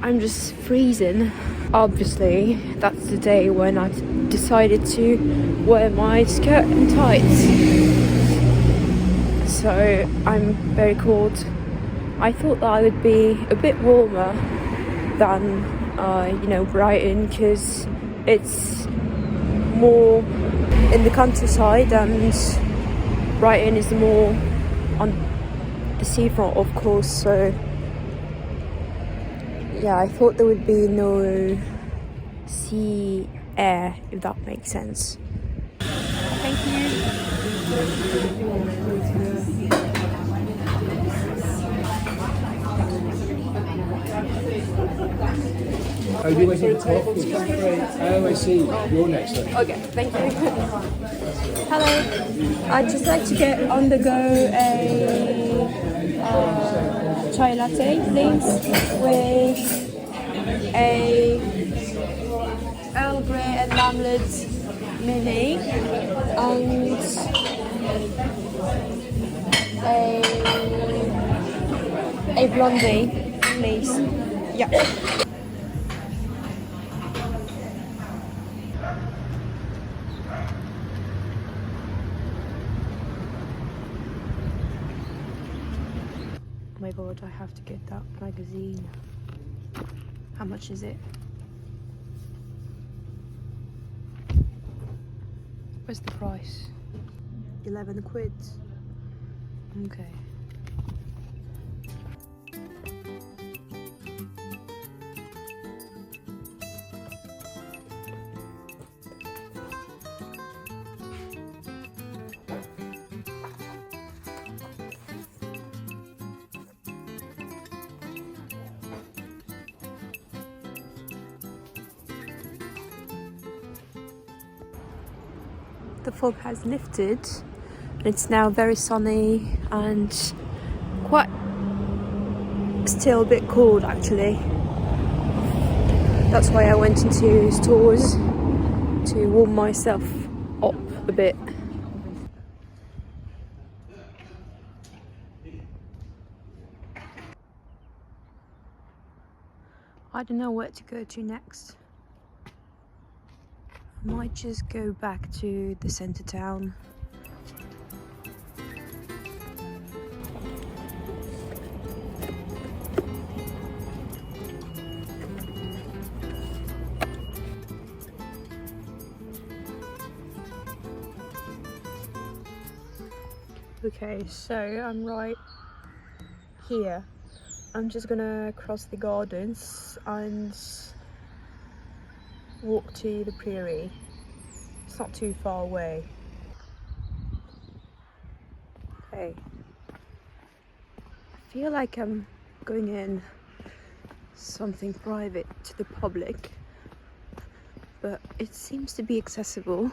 I'm just freezing. Obviously, that's the day when I decided to wear my skirt and tights. So I'm very cold. I thought that I would be a bit warmer than, Brighton, because it's more in the countryside and Brighton is more on the seafront, of course. So yeah, I thought there would be no sea air, if that makes sense. Thank you. Oh, you waiting for coffee? Oh, I see. You're next then. Okay, thank you. Hello. I'd just like to get on the go a chai latte, please, with a Earl Grey and Lamlet mini and a blondie, please. Yeah. Oh my god, I have to get that magazine. How much is it? Where's the price? 11 quid. Okay. The fog has lifted. It's now very sunny and quite still a bit cold actually. That's why I went into stores to warm myself up a bit. I don't know where to go to next. I might just go back to the centre town. Okay, so I'm right here. I'm just gonna cross the gardens and walk to the prairie. It's not too far away. Okay. I feel like I'm going in something private to the public, but it seems to be accessible.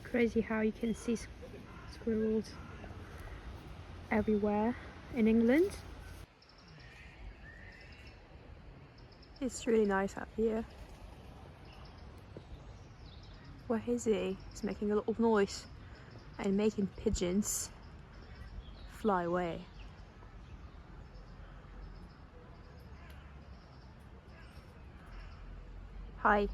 Crazy how you can see squirrels everywhere in England. It's really nice out here. Where is he? He's making a lot of noise and making pigeons fly away. Hi.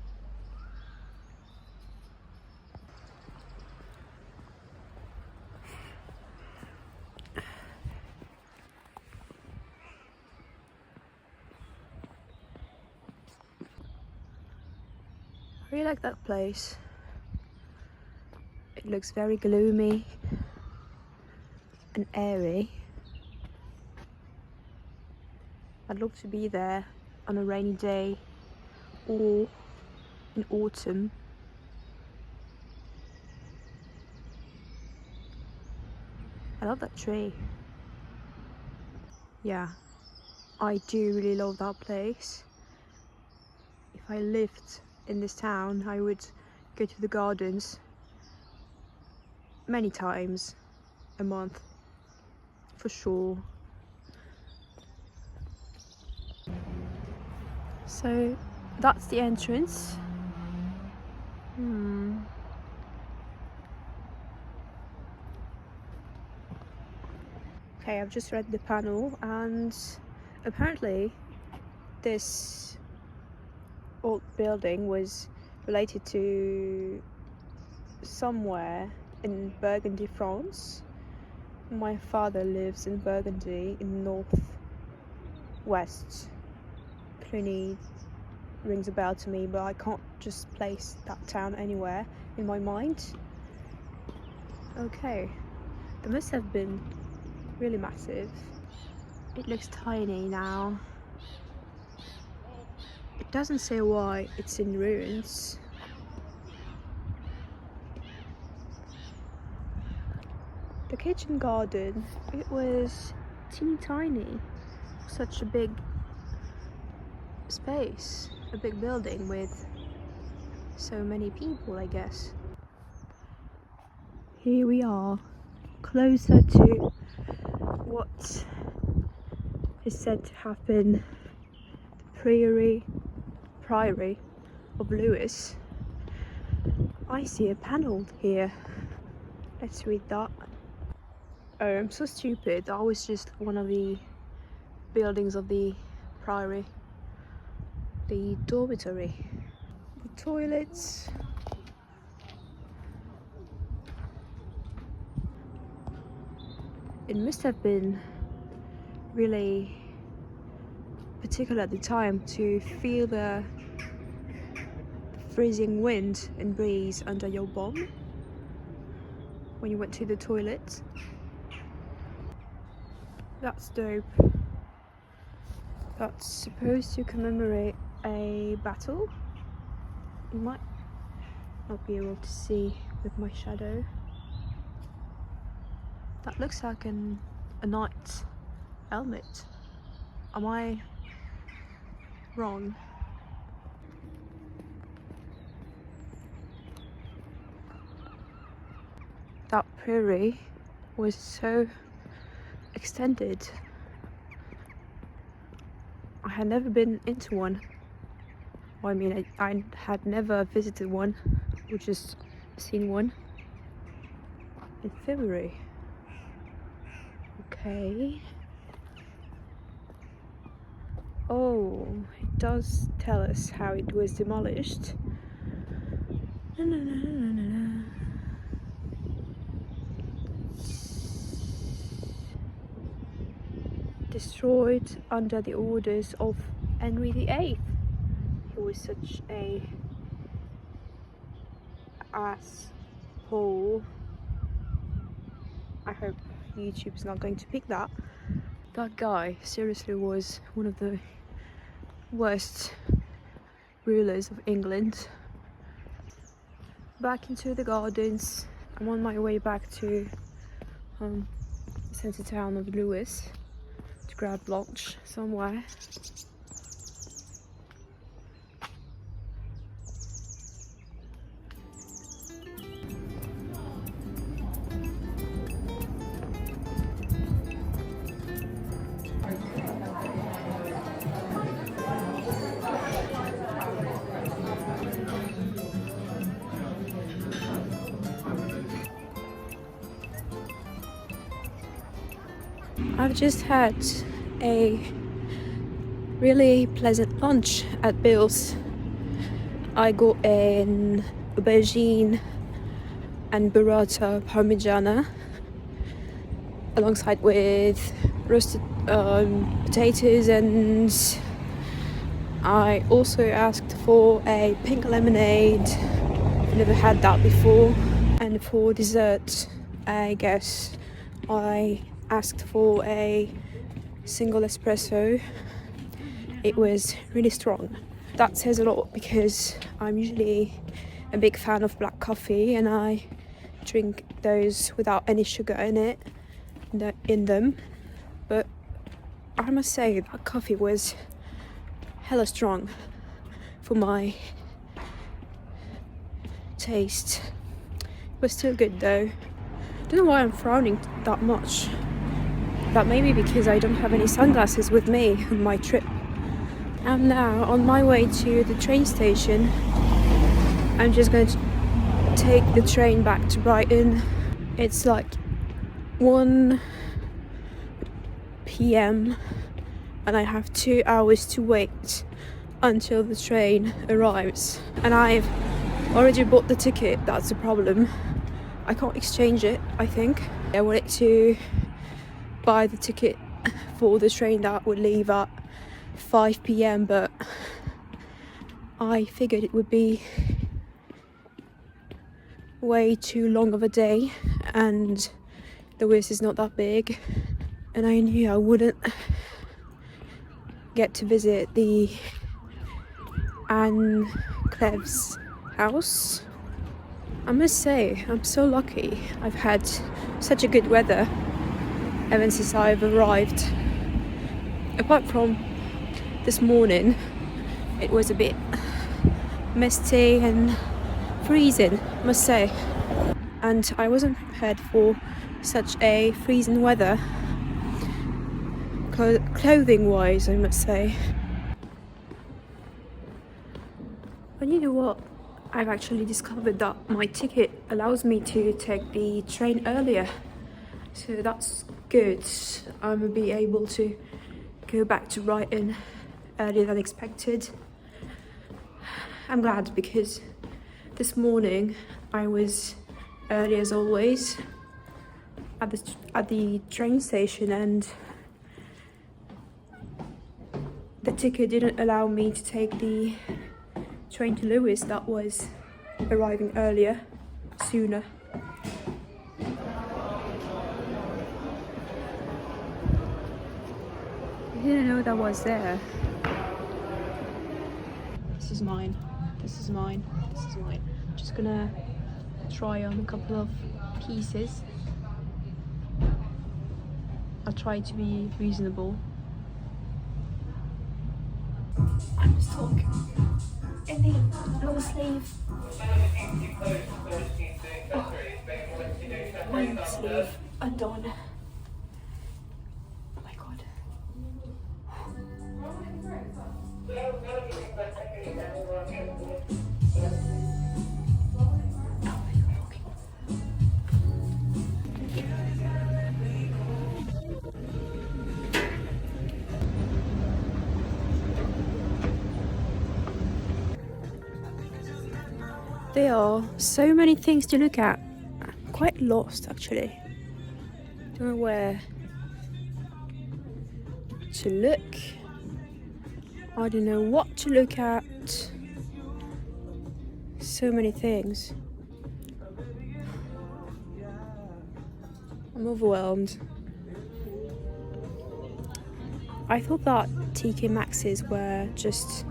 I really like that place. It looks very gloomy and airy. I'd love to be there on a rainy day or in autumn. I love that tree. Yeah, I do really love that place. If I lived in this town, I would go to the gardens many times a month, for sure. So that's the entrance. Okay, I've just read the panel, and apparently this old building was related to somewhere in Burgundy, France. My father lives in Burgundy in northwest. Cluny rings a bell to me, but I can't just place that town anywhere in my mind. Okay, they must have been really massive. It looks tiny now. It doesn't say why it's in ruins. The kitchen garden, it was teeny tiny. Such a big space, a big building with so many people, I guess. Here we are, closer to what is said to have been the priory of Lewes. I see a panel here. Let's read that. Oh, I'm so stupid. That was just one of the buildings of the priory. The dormitory. The toilets. It must have been really particular at the time to feel the freezing wind and breeze under your bum when you went to the toilet. That's dope. That's supposed to commemorate a battle. You might not be able to see with my shadow. That looks like a knight's helmet. Am I wrong? That prairie was so extended. I had never been into one. Well, I mean, I had never visited one, or just seen one in February. Okay. Oh, it does tell us how it was demolished. Destroyed under the orders of Henry VIII. He was such a asshole. I hope YouTube's not going to pick that. That guy seriously was one of the worst rulers of England. Back into the gardens. I'm on my way back to the centre town of Lewes to grab lunch somewhere. I've just had a really pleasant lunch at Bill's. I got an aubergine and burrata parmigiana alongside with roasted potatoes, and I also asked for a pink lemonade. I've never had that before. And for dessert, I guess I asked for a single espresso. It was really strong. That says a lot because I'm usually a big fan of black coffee, and I drink those without any sugar in them. But I must say that coffee was hella strong for my taste. It was still good though. I don't know why I'm frowning that much. That may be because I don't have any sunglasses with me on my trip. I'm now on my way to the train station. I'm just going to take the train back to Brighton. It's like 1 p.m. and I have 2 hours to wait until the train arrives. And I've already bought the ticket, that's the problem. I can't exchange it, I think. I wanted to buy the ticket for the train that would leave at 5 p.m, but I figured it would be way too long of a day, and Lewes is not that big, and I knew I wouldn't get to visit the Clev's house. I must say, I'm so lucky. I've had such a good weather ever since I've arrived. Apart from this morning, it was a bit misty and freezing, I must say. And I wasn't prepared for such a freezing weather, clothing wise, I must say. But you know what? I've actually discovered that my ticket allows me to take the train earlier, so that's good. I'm gonna be able to go back to Brighton earlier than expected. I'm glad, because this morning I was early as always at the train station, and the ticket didn't allow me to take the train to Lewes that was arriving sooner. I didn't know that was there. This is mine. This is mine. This is mine. I'm just gonna try on a couple of pieces. I'll try to be reasonable. I'm stuck in the long sleeve. My long sleeve undone. Oh my god. There are so many things to look at. I'm quite lost actually. Don't know where to look. I don't know what to look at. So many things. I'm overwhelmed. I thought that TK Maxx's were just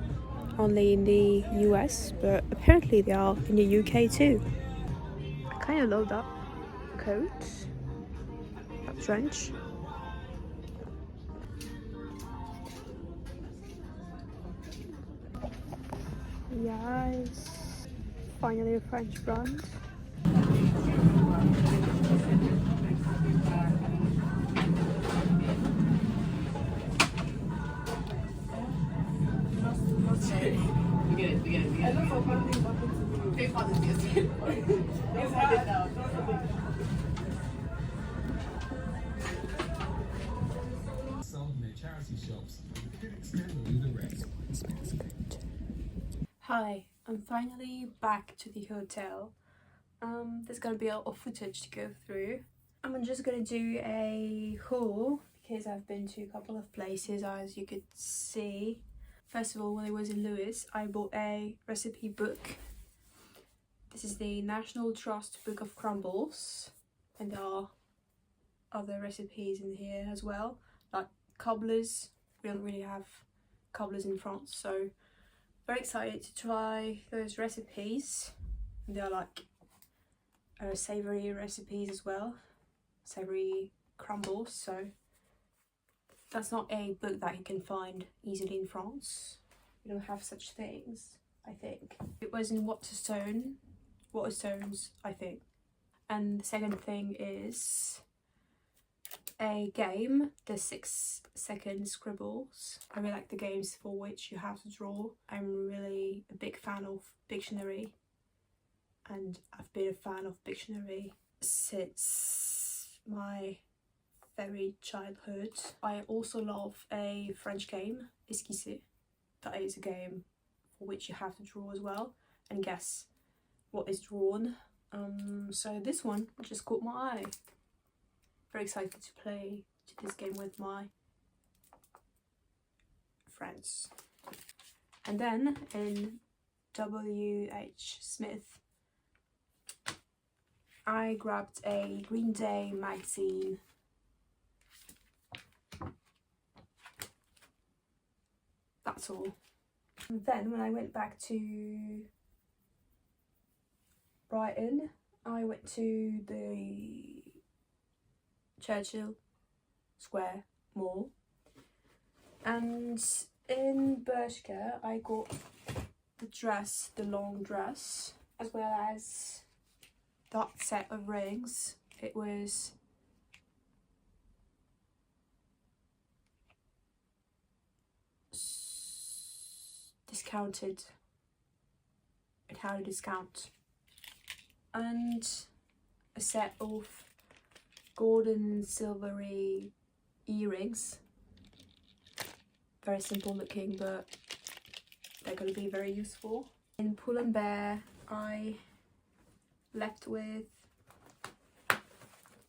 only in the US, but apparently they are in the UK too. I kind of love that coat, that trench. Yes, finally a French brand. Hi, I'm finally back to the hotel. There's gonna be a lot of footage to go through. I'm just gonna do a haul because I've been to a couple of places, as you could see. First of all, when I was in Lewes, I bought a recipe book. This is the National Trust Book of Crumbles, and there are other recipes in here as well, like cobblers. We don't really have cobblers in France, so very excited to try those recipes. And they are like savoury recipes as well, savoury crumbles, so that's not a book that you can find easily in France. We don't have such things, I think. It was in Waterstones, I think. And the second thing is a game, the 6-second scribbles. I really like the games for which you have to draw. I'm really a big fan of Pictionary, and I've been a fan of Pictionary since my very childhood. I also love a French game, esquisser. That is a game for which you have to draw as well and guess what is drawn. So this one just caught my eye. Very excited to play this game with my friends. And then in W.H. Smith, I grabbed a Green Day magazine. That's all. And then when I went back to Brighton, I went to the Churchill Square Mall, and in Bershka I got the dress, the long dress, as well as that set of rings. It was discounted. It had a discount. And a set of golden silvery earrings. Very simple looking, but they're going to be very useful. In Pull&Bear, I left with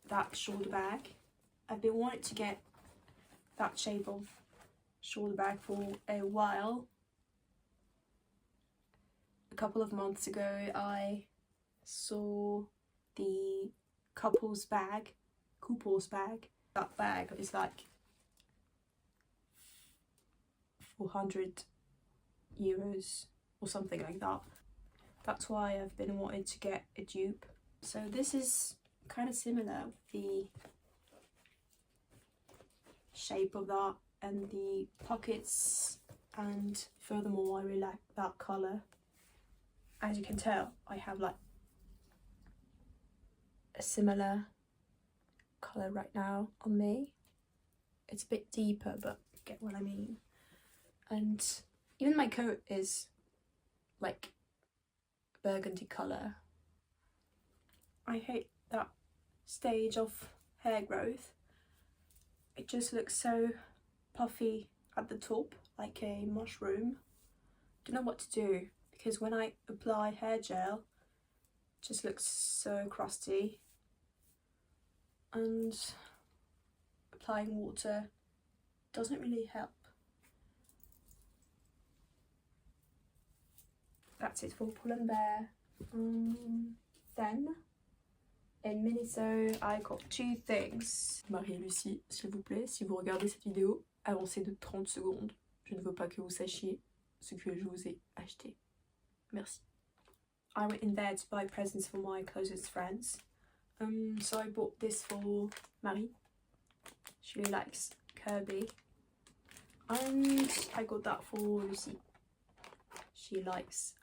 that shoulder bag. I've been wanting to get that shape of shoulder bag for a while. A couple of months ago, I saw the couples bag. That bag is like 400 euros or something like that. That's why I've been wanting to get a dupe. So this is kind of similar with the shape of that and the pockets, and furthermore I really like that colour. As you can tell, I have like a similar colour right now on me. It's a bit deeper, but you get what I mean. And even my coat is like burgundy colour. I hate that stage of hair growth. It just looks so puffy at the top, like a mushroom. Don't know what to do, because when I apply hair gel, it just looks so crusty. And applying water doesn't really help. That's it for Pull&Bear. Then in Miniso, I got two things. Marie et Lucie, s'il vous plaît, si vous regardez cette vidéo, avancez de 30 secondes. Je ne veux pas que vous sachiez ce que je vous ai acheté. Merci. I went in there to buy presents for my closest friends. So I bought this for Marie. She really likes Kirby. And I got that for Lucie. She likes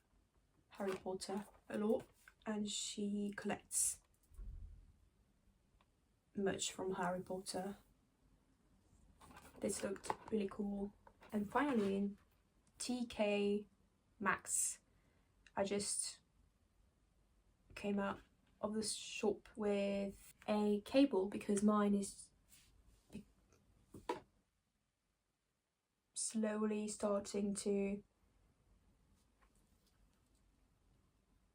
Harry Potter a lot, and she collects merch from Harry Potter. This looked really cool. And finally in TK Maxx, I just came out of the shop with a cable because mine is slowly starting to,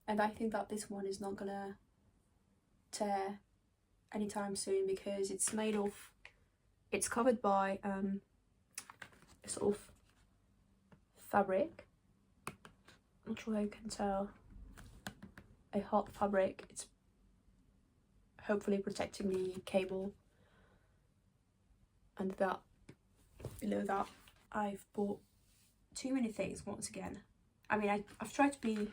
and I think that this one is not gonna tear anytime soon because it's made of, it's covered by a sort of fabric. I'm not sure how you can tell. A hot fabric. It's hopefully protecting the cable. And that, below that, I've bought too many things once again. I mean, I've tried to be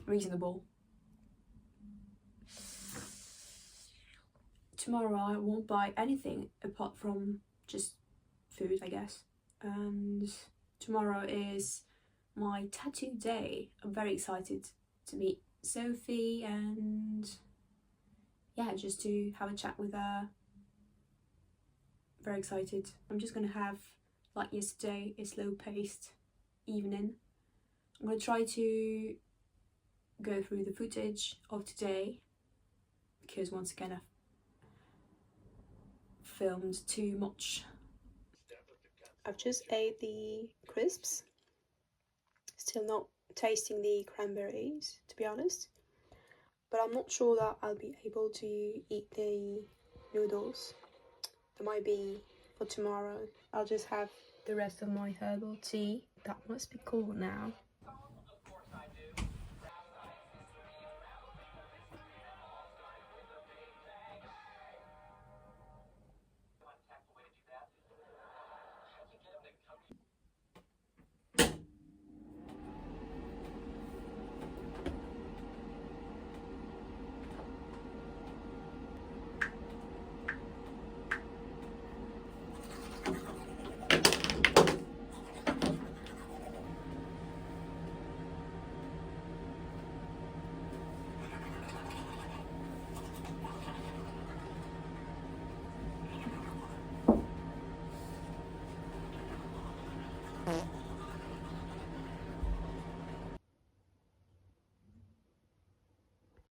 reasonable. Tomorrow I won't buy anything apart from just food, I guess. And tomorrow is my tattoo day. I'm very excited to meet Sophie and yeah, just to have a chat with her. Very excited. I'm just gonna have, like yesterday, a slow-paced evening. I'm gonna try to go through the footage of today because once again I've filmed too much. I've just ate the crisps. Still not tasting the cranberries, to be honest. But I'm not sure that I'll be able to eat the noodles. That might be for tomorrow. I'll just have the rest of my herbal tea. That must be cold now.